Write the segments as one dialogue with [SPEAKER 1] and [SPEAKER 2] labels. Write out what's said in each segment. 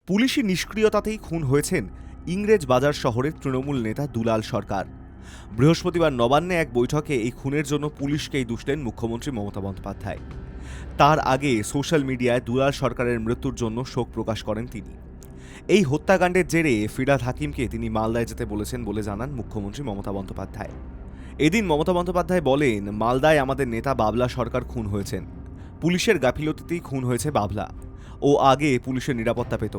[SPEAKER 1] পুলিশি নিষ্ক্রিয়তাতেই খুন হয়েছেন ইংরেজ বাজার শহরের তৃণমূল নেতা দুলাল সরকার। বৃহস্পতিবার নবান্নে এক বৈঠকে এই খুনের জন্য পুলিশকেই দুষলেন মুখ্যমন্ত্রী মমতা বন্দ্যোপাধ্যায়। তার আগে সোশ্যাল মিডিয়ায় দুলাল সরকারের মৃত্যুর জন্য শোক প্রকাশ করেন তিনি। এই হত্যাকাণ্ডের জেরে ফিরহাদ হাকিমকে তিনি মালদায় যেতে বলেছেন বলে জানান মুখ্যমন্ত্রী মমতা বন্দ্যোপাধ্যায়। এদিন মমতা বন্দ্যোপাধ্যায় বলেন, মালদায় আমাদের নেতা বাবলা সরকার খুন হয়েছেন। পুলিশের গাফিলতিতেই খুন হয়েছে বাবলা। ও আগে পুলিশের নিরাপত্তা পেত,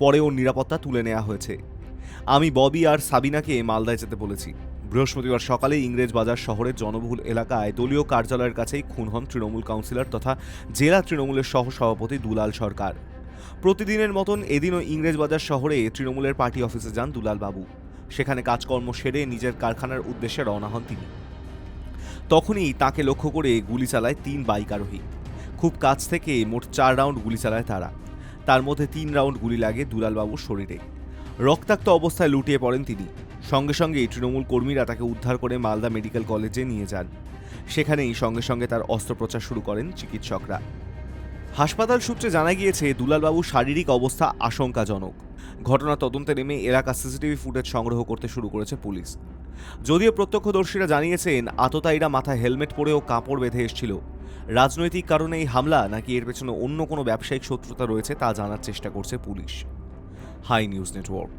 [SPEAKER 1] পরে ওর নিরাপত্তা তুলে নেওয়া হয়েছে। আমি ববি আর সাবিনাকে মালদায় যেতে বলেছি। বৃহস্পতিবার সকালে ইংরেজ বাজার শহরের জনবহুল এলাকায় দলীয় কার্যালয়ের কাছেই খুন হন তৃণমূল কাউন্সিলর তথা জেলা তৃণমূলের সহসভাপতি দুলাল সরকার। প্রতিদিনের মতন এদিনও ইংরেজ বাজার শহরে তৃণমূলের পার্টি অফিসে যান দুলাল বাবু। সেখানে কাজকর্ম সেরে নিজের কারখানার উদ্দেশ্যে রওনা হন তিনি। তখনই তাকে লক্ষ্য করে গুলি চালায় 3 বাইক আরোহী। খুব কাছ থেকে মোট 4 রাউন্ড গুলি চালায় তারা। তার মধ্যে 3 রাউন্ড গুলি লাগে দুলালবাবুর শরীরে। রক্তাক্ত অবস্থায় লুটিয়ে পড়েন তিনি। সঙ্গে সঙ্গেই তৃণমূল কর্মীরা তাকে উদ্ধার করে মালদা মেডিকেল কলেজে নিয়ে যান। সেখানেই সঙ্গে সঙ্গে তার অস্ত্রোপচার শুরু করেন চিকিৎসকরা। হাসপাতাল সূত্রে জানা গিয়েছে, দুলালবাবুর শারীরিক অবস্থা আশঙ্কাজনক। ঘটনা তদন্তে নেমে এলাকা সিসিটিভি ফুটেজ সংগ্রহ করতে শুরু করেছে পুলিশ। যদিও প্রত্যক্ষদর্শীরা জানিয়েছেন, আততায়ীরা মাথায় হেলমেট পরেও কাপড় বেঁধে এসেছিল। রাজনৈতিক কারণে এই হামলা নাকি এর পেছনে অন্য কোনো ব্যবসায়িক শত্রুতা রয়েছে তা জানার চেষ্টা করছে পুলিশ। High news network.